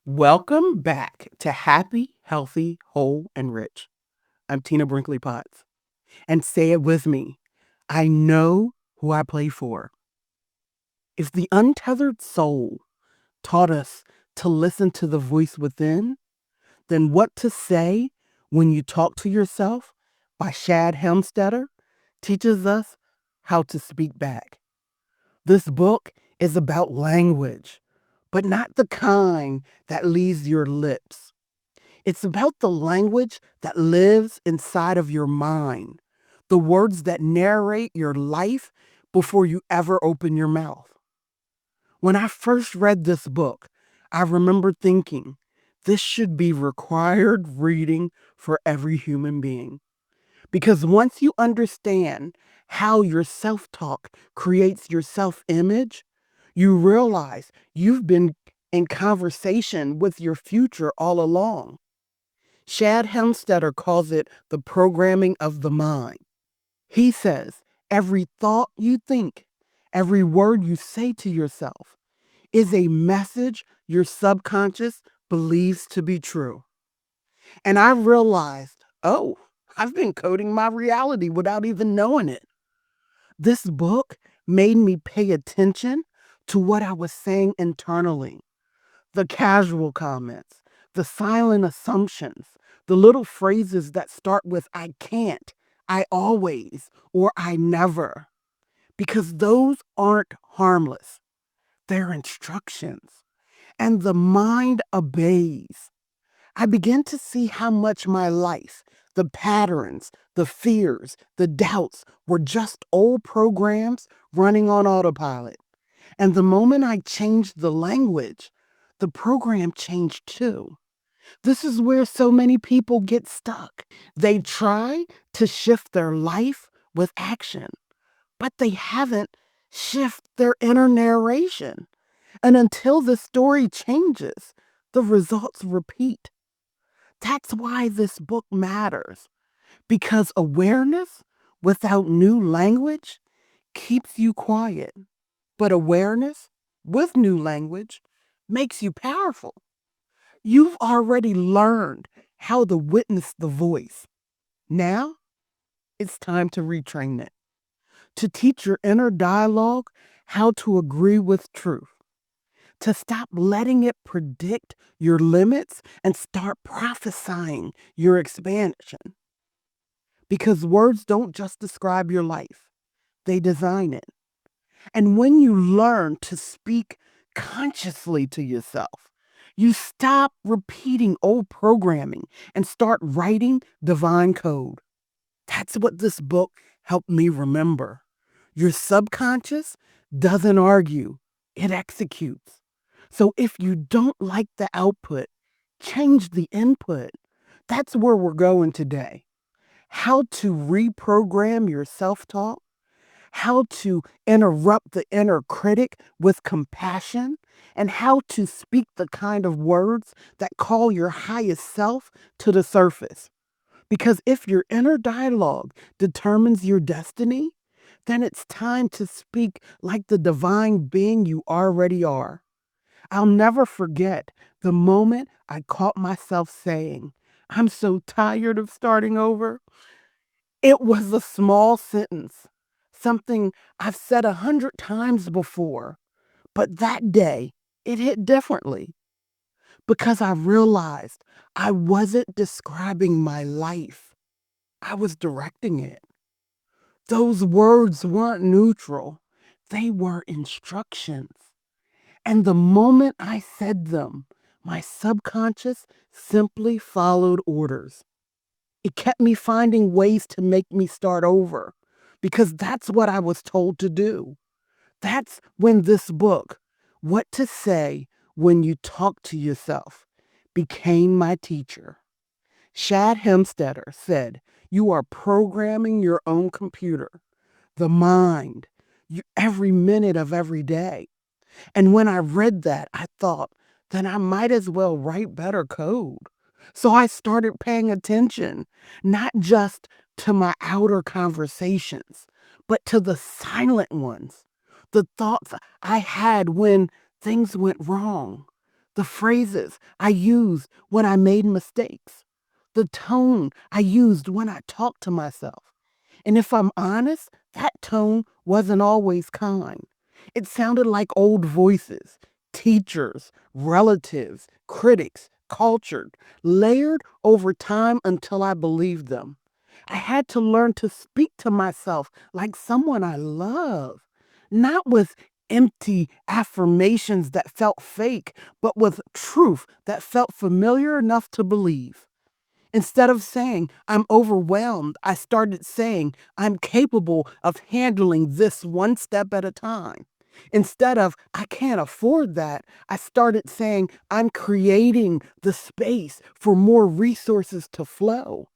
Welcome back to Happy, Healthy, Whole, and Rich. I'm Tina Brinkley Potts. And say it with me. I know who I play for. If the untethered soul taught us to listen to the voice within, then What to Say When You Talk to Yourself by Shad Helmstetter teaches us how to speak back. This book is about language, but not the kind that leaves your lips. It's about the language that lives inside of your mind, the words that narrate your life before you ever open your mouth. When I first read this book, I remember thinking, this should be required reading for every human being. Because once you understand how your self talk creates your self image, you realize you've been in conversation with your future all along. Shad Helmstetter calls it the programming of the mind. He says every thought you think, every word you say to yourself is a message your subconscious believes to be true. And I realized, oh, I've been coding my reality without even knowing it. This book made me pay attention to what I was saying internally, the casual comments, the silent assumptions, the little phrases that start with I can't, I always, or I never, because those aren't harmless. They're instructions, and the mind obeys. I began to see how much my life, the patterns, the fears, the doubts were just old programs running on autopilot. And the moment I changed the language, the program changed too. This is where so many people get stuck. They try to shift their life with action, but they haven't shifted their inner narration. And until the story changes, the results repeat. That's why this book matters, because awareness without new language keeps you quiet. But awareness with new language makes you powerful. You've already learned how to witness the voice. Now it's time to retrain it, to teach your inner dialogue how to agree with truth, to stop letting it predict your limits and start prophesying your expansion. Because words don't just describe your life, they design it. And when you learn to speak consciously to yourself, you stop repeating old programming and start writing divine code. That's what this book helped me remember. Your subconscious doesn't argue, it executes. So if you don't like the output, change the input. That's where we're going today. How to reprogram your self talk, how to interrupt the inner critic with compassion, and how to speak the kind of words that call your highest self to the surface. Because if your inner dialogue determines your destiny, then it's time to speak like the divine being you already are. I'll never forget the moment I caught myself saying, I'm so tired of starting over. It was a small sentence, something I've said 100 times before, but that day it hit differently because I realized I wasn't describing my life, I was directing it. Those words weren't neutral, they were instructions. And the moment I said them, my subconscious simply followed orders. It kept me finding ways to make me start over because that's what I was told to do. That's when this book, What to Say When You Talk to Yourself, became my teacher. Shad Helmstetter said, you are programming your own computer, the mind, every minute of every day. And when I read that, I thought, then I might as well write better code. So I started paying attention, not just to my outer conversations, but to the silent ones, the thoughts I had when things went wrong, the phrases I used when I made mistakes, the tone I used when I talked to myself. And if I'm honest, that tone wasn't always kind. It sounded like old voices, teachers, relatives, critics, cultured, layered over time until I believed them. I had to learn to speak to myself like someone I love, not with empty affirmations that felt fake, but with truth that felt familiar enough to believe. Instead of saying, I'm overwhelmed, I started saying, I'm capable of handling this one step at a time. Instead of, I can't afford that, I started saying, I'm creating the space for more resources to flow.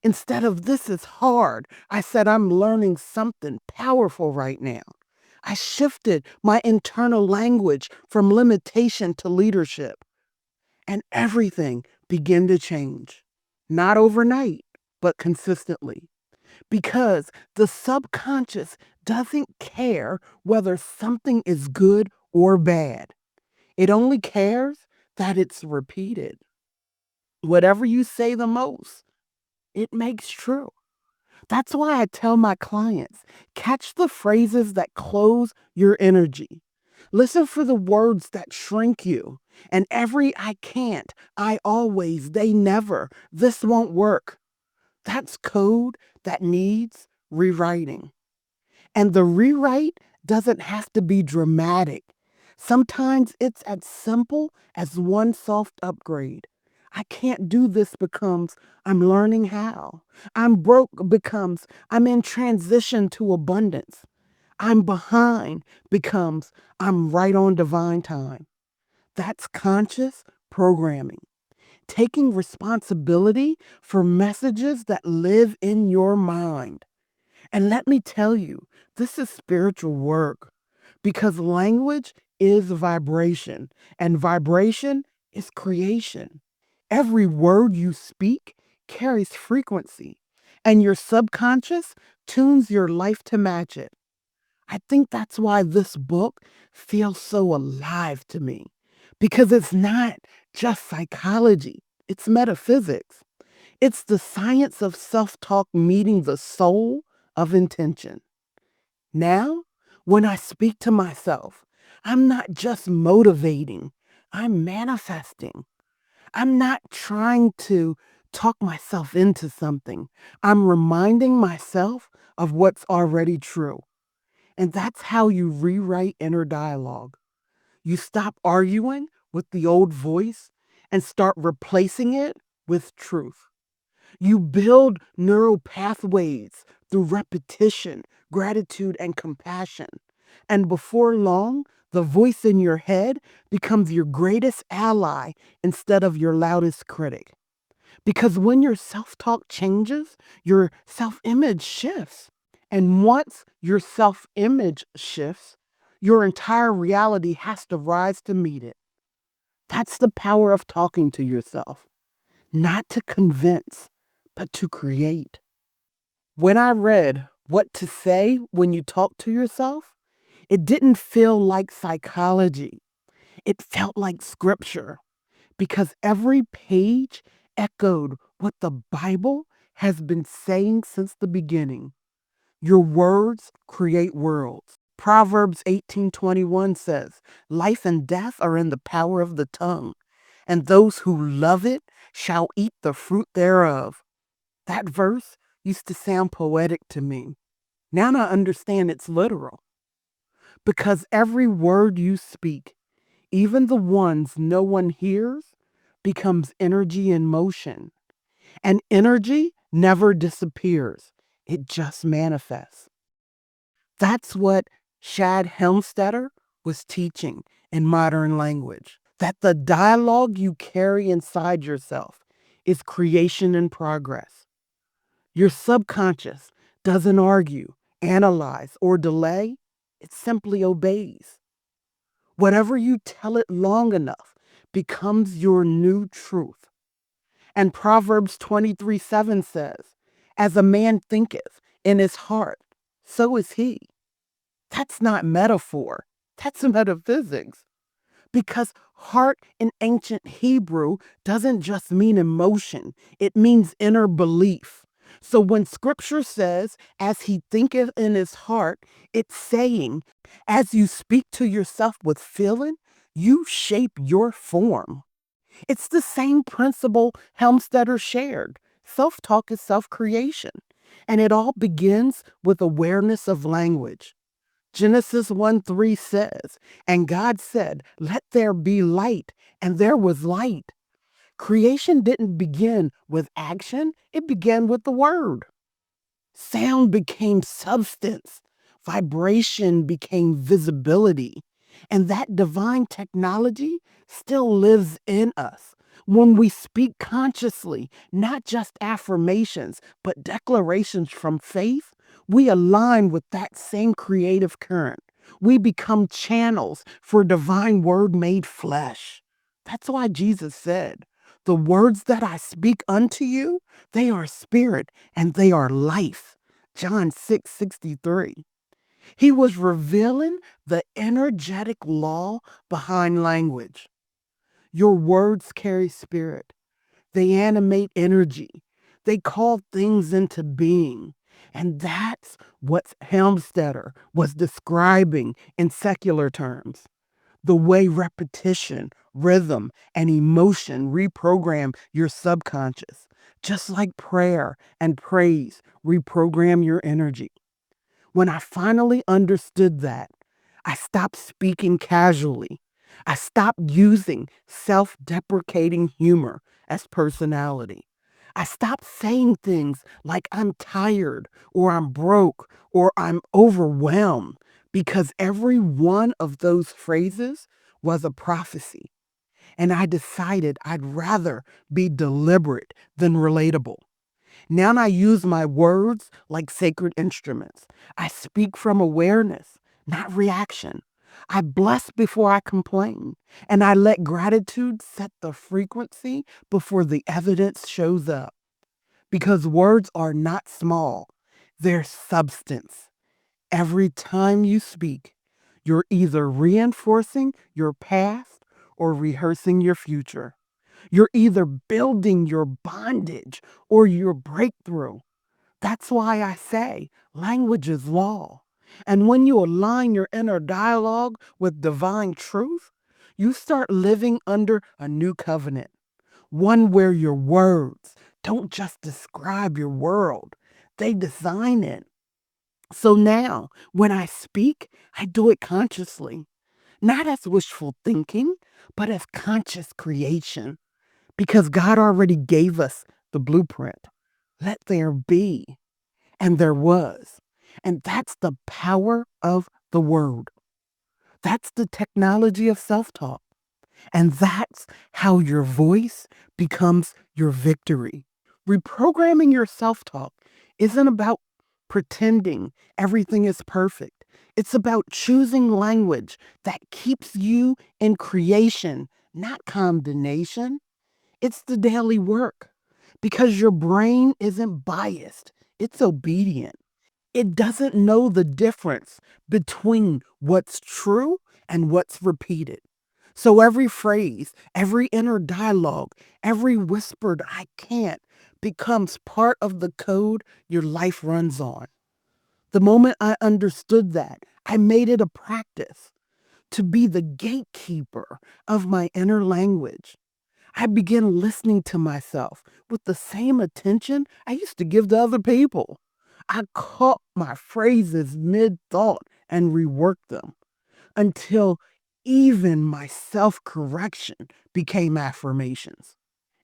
Instead of, this is hard, I said, I'm learning something powerful right now. I shifted my internal language from limitation to leadership, and everything began to change. Not overnight, but consistently. Because the subconscious doesn't care whether something is good or bad. It only cares that it's repeated. Whatever you say the most, it makes true. That's why I tell my clients, catch the phrases that close your energy. Listen for the words that shrink you. And every I can't, I always, they never, this won't work. That's code that needs rewriting. And the rewrite doesn't have to be dramatic. Sometimes it's as simple as one soft upgrade. I can't do this becomes I'm learning how. I'm broke becomes I'm in transition to abundance. I'm behind becomes I'm right on divine time. That's conscious programming, taking responsibility for messages that live in your mind. And let me tell you, this is spiritual work because language is vibration and vibration is creation. Every word you speak carries frequency, and your subconscious tunes your life to match it. I think that's why this book feels so alive to me because it's not just psychology, it's metaphysics. It's the science of self talk meeting the soul of intention. Now, when I speak to myself, I'm not just motivating, I'm manifesting. I'm not trying to talk myself into something. I'm reminding myself of what's already true. And that's how you rewrite inner dialogue. You stop arguing with the old voice and start replacing it with truth. You build neural pathways through repetition, gratitude, and compassion. And before long, the voice in your head becomes your greatest ally instead of your loudest critic. Because when your self talk changes, your self image shifts. And once your self image shifts, your entire reality has to rise to meet it. That's the power of talking to yourself, not to convince, but to create. When I read What to Say When You Talk to Yourself, it didn't feel like psychology. It felt like scripture because every page echoed what the Bible has been saying since the beginning. Your words create worlds. Proverbs 18:21 says, life and death are in the power of the tongue, and those who love it shall eat the fruit thereof. That verse used to sound poetic to me. Now I understand it's literal. Because every word you speak, even the ones no one hears, becomes energy in motion. And energy never disappears, it just manifests. That's what Shad Helmstetter was teaching in modern language. That the dialogue you carry inside yourself is creation in progress. Your subconscious doesn't argue, analyze, or delay, it simply obeys. Whatever you tell it long enough becomes your new truth. And Proverbs 23:7 says, as a man thinketh in his heart, so is he. That's not metaphor, that's metaphysics. Because heart in ancient Hebrew doesn't just mean emotion, it means inner belief. So when scripture says, as he thinketh in his heart, it's saying, as you speak to yourself with feeling, you shape your form. It's the same principle Helmstetter shared. Self-talk is self-creation, and it all begins with awareness of language. Genesis 1:3 says, and God said, let there be light, and there was light. Creation didn't begin with action, it began with the word. Sound became substance, vibration became visibility, and that divine technology still lives in us. When we speak consciously, not just affirmations, but declarations from faith, we align with that same creative current. We become channels for divine word made flesh. That's why Jesus said, the words that I speak unto you, they are spirit and they are life. John 6:63. He was revealing the energetic law behind language. Your words carry spirit. They animate energy. They call things into being. And that's what Helmstetter was describing in secular terms. The way repetition, rhythm, and emotion reprogram your subconscious, just like prayer and praise reprogram your energy. When I finally understood that, I stopped speaking casually. I stopped using self-deprecating humor as personality. I stopped saying things like I'm tired or I'm broke or I'm overwhelmed because every one of those phrases was a prophecy. And I decided I'd rather be deliberate than relatable. Now I use my words like sacred instruments. I speak from awareness, not reaction. I bless before I complain, and I let gratitude set the frequency before the evidence shows up. Because words are not small, they're substance. Every time you speak, you're either reinforcing your past or rehearsing your future. You're either building your bondage or your breakthrough. That's why I say language is law. And when you align your inner dialogue with divine truth, you start living under a new covenant, one where your words don't just describe your world, they design it. So now, when I speak, I do it consciously, not as wishful thinking, but as conscious creation, because God already gave us the blueprint. Let there be. And there was. And that's the power of the word. That's the technology of self-talk. And that's how your voice becomes your victory. Reprogramming your self-talk isn't about pretending everything is perfect. It's about choosing language that keeps you in creation, not condemnation. It's the daily work because your brain isn't biased. It's obedient. It doesn't know the difference between what's true and what's repeated. So every phrase, every inner dialogue, every whispered I can't becomes part of the code your life runs on. The moment I understood that, I made it a practice to be the gatekeeper of my inner language. I began listening to myself with the same attention I used to give to other people. I caught my phrases mid thought and reworked them until even my self correction became affirmations.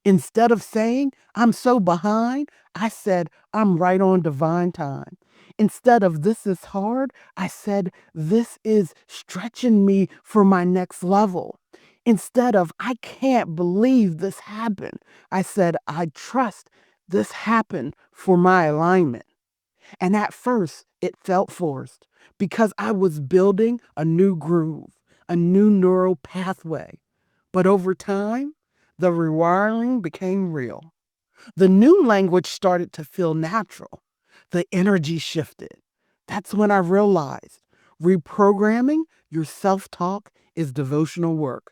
Instead of saying, I'm so behind, I said, I'm right on divine time. Instead of this is hard, I said, this is stretching me for my next level. Instead of I can't believe this happened, I said, I trust this happened for my alignment. And at first, it felt forced because I was building a new groove, a new neural pathway. But over time, the rewiring became real. The new language started to feel natural. The energy shifted. That's when I realized reprogramming your self talk is devotional work.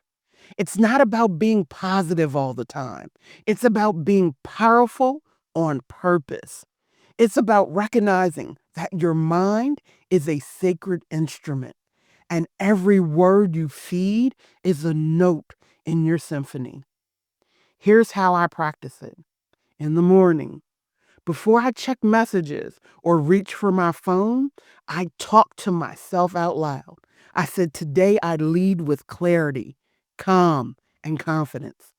It's not about being positive all the time. It's about being powerful on purpose. It's about recognizing that your mind is a sacred instrument and every word you feed is a note in your symphony. Here's how I practice it. In the morning, before I check messages or reach for my phone, I talk to myself out loud. I said, today I lead with clarity, calm, and confidence.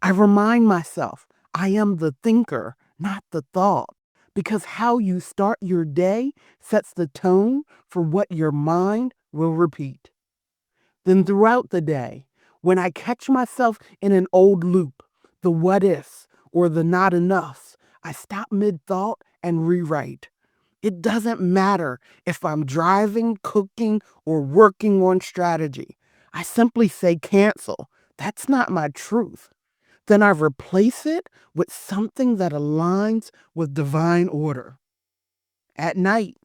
I remind myself I am the thinker, not the thought, because how you start your day sets the tone for what your mind will repeat. Then throughout the day, when I catch myself in an old loop, the what ifs or the not enoughs, I stop mid thought and rewrite. It doesn't matter if I'm driving, cooking, or working on strategy. I simply say cancel. That's not my truth. Then I replace it with something that aligns with divine order. At night,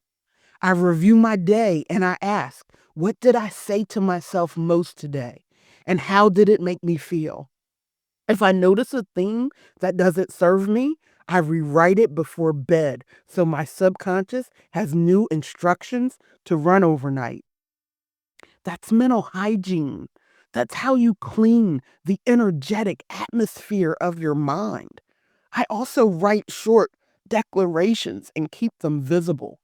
I review my day and I ask, what did I say to myself most today? And how did it make me feel? If I notice a theme that doesn't serve me, I rewrite it before bed so my subconscious has new instructions to run overnight. That's mental hygiene. That's how you clean the energetic atmosphere of your mind. I also write short declarations and keep them visible.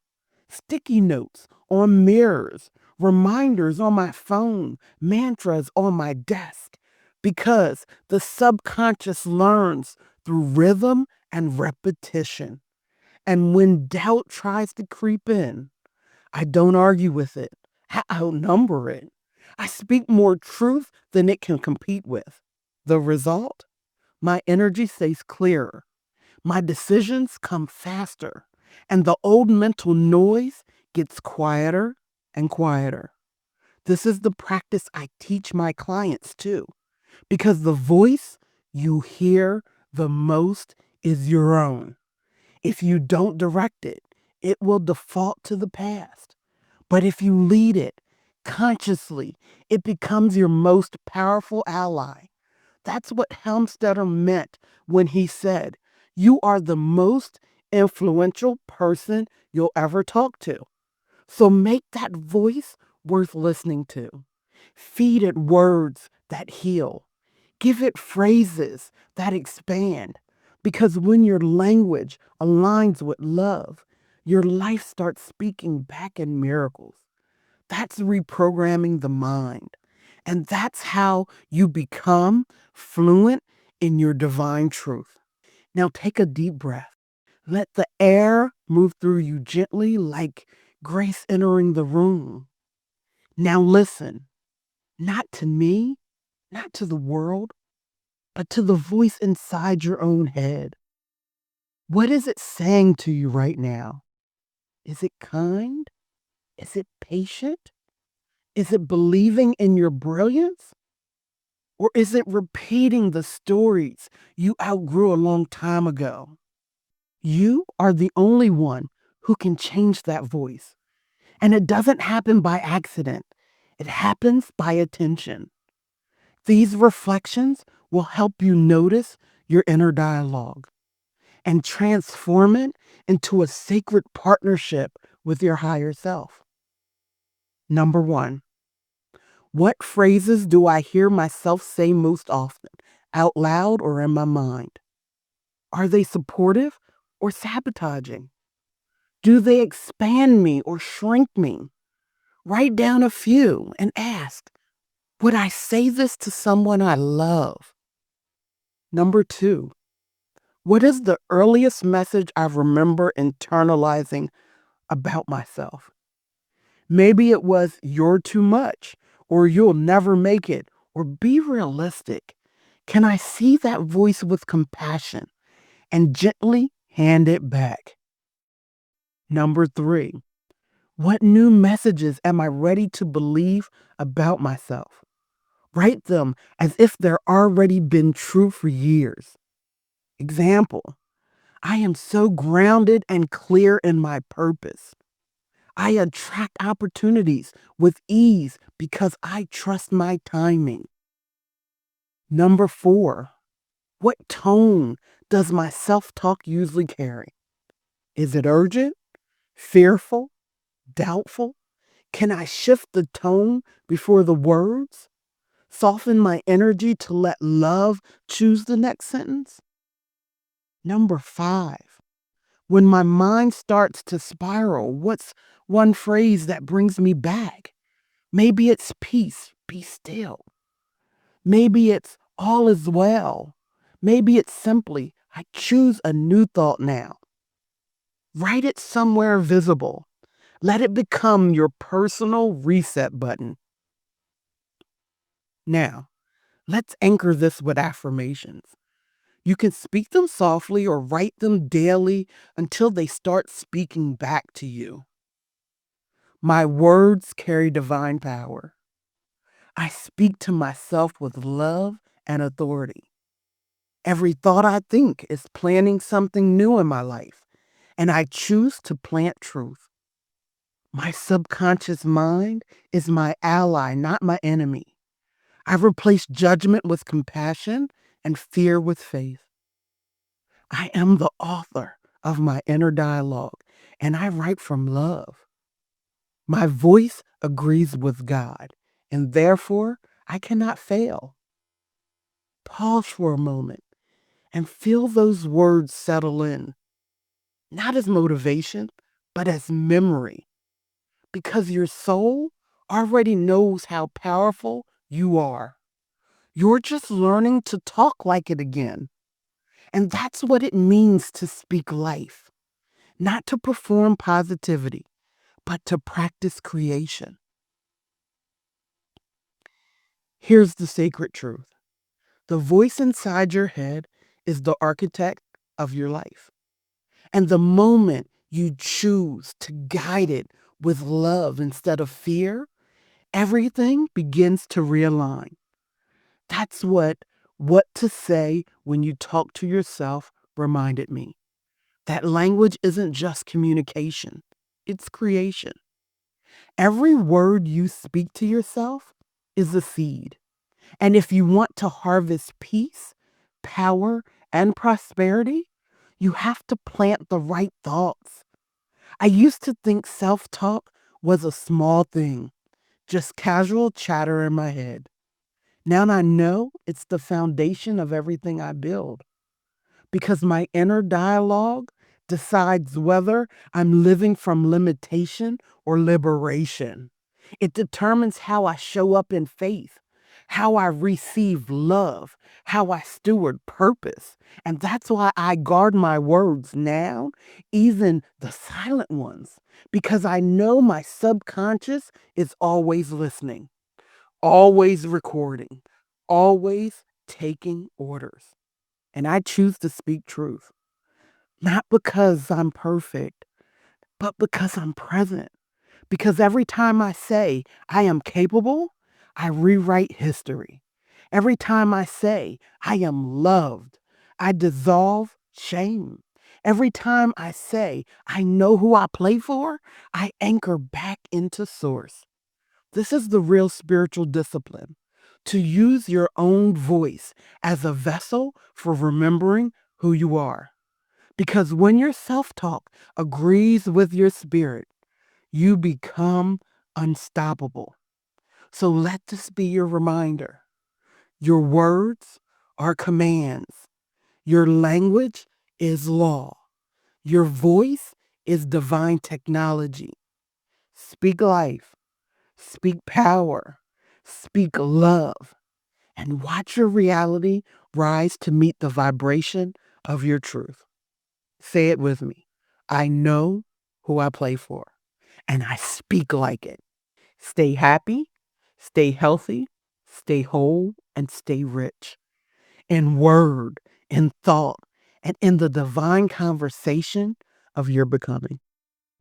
Sticky notes on mirrors, reminders on my phone, mantras on my desk, because the subconscious learns through rhythm and repetition. And when doubt tries to creep in, I don't argue with it. I outnumber it. I speak more truth than it can compete with. The result? My energy stays clearer. My decisions come faster. And the old mental noise gets quieter and quieter. This is the practice I teach my clients too, because the voice you hear the most is your own. If you don't direct it, it will default to the past. But if you lead it consciously, it becomes your most powerful ally. That's what Helmstetter meant when he said, you are the most influential person you'll ever talk to. So make that voice worth listening to. Feed it words that heal. Give it phrases that expand. Because when your language aligns with love, your life starts speaking back in miracles. That's reprogramming the mind. And that's how you become fluent in your divine truth. Now take a deep breath. Let the air move through you gently like grace entering the room. Now listen, not to me, not to the world, but to the voice inside your own head. What is it saying to you right now? Is it kind? Is it patient? Is it believing in your brilliance? Or is it repeating the stories you outgrew a long time ago? You are the only one who can change that voice. And it doesn't happen by accident. It happens by attention. These reflections will help you notice your inner dialogue and transform it into a sacred partnership with your higher self. Number 1, what phrases do I hear myself say most often, out loud or in my mind? Are they supportive or sabotaging? Do they expand me or shrink me? Write down a few and ask, would I say this to someone I love? Number 2, what is the earliest message I remember internalizing about myself? Maybe it was you're too much, or you'll never make it, or be realistic. Can I see that voice with compassion and gently hand it back? Number 3, what new messages am I ready to believe about myself? Write them as if they're already been true for years. Example, I am so grounded and clear in my purpose. I attract opportunities with ease because I trust my timing. Number 4, what tone does my self-talk usually carry? Is it urgent, fearful, doubtful? Can I shift the tone before the words? Soften my energy to let love choose the next sentence? Number 5, when my mind starts to spiral, what's one phrase that brings me back? Maybe it's peace, be still. Maybe it's all is well. Maybe it's simply, I choose a new thought now. Write it somewhere visible. Let it become your personal reset button. Now, let's anchor this with affirmations. You can speak them softly or write them daily until they start speaking back to you. My words carry divine power. I speak to myself with love and authority. Every thought I think is planting something new in my life, and I choose to plant truth. My subconscious mind is my ally, not my enemy. I've replaced judgment with compassion and fear with faith. I am the author of my inner dialogue, and I write from love. My voice agrees with God, and therefore I cannot fail. Pause for a moment and feel those words settle in, not as motivation, but as memory, because your soul already knows how powerful you are. You're just learning to talk like it again. And that's what it means to speak life, not to perform positivity, but to practice creation. Here's the sacred truth. The voice inside your head is the architect of your life. And the moment you choose to guide it with love instead of fear, everything begins to realign. That's what to say when you talk to yourself reminded me. That language isn't just communication, it's creation. Every word you speak to yourself is a seed. And if you want to harvest peace, power, and prosperity, you have to plant the right thoughts. I used to think self talk was a small thing, just casual chatter in my head. Now I know it's the foundation of everything I build because my inner dialogue decides whether I'm living from limitation or liberation. It determines how I show up in faith, how I receive love, how I steward purpose. And that's why I guard my words now, even the silent ones, because I know my subconscious is always listening, always recording, always taking orders. And I choose to speak truth, not because I'm perfect, but because I'm present. Because every time I say I am capable, I rewrite history. Every time I say I am loved, I dissolve shame. Every time I say I know who I play for, I anchor back into source. This is the real spiritual discipline, to use your own voice as a vessel for remembering who you are. Because when your self talk agrees with your spirit, you become unstoppable. So let this be your reminder. Your words are commands. Your language is law. Your voice is divine technology. Speak life. Speak power. Speak love. And watch your reality rise to meet the vibration of your truth. Say it with me. I know who I play for, and I speak like it. Stay happy, stay healthy, stay whole, and stay rich in word, in thought, and in the divine conversation of your becoming.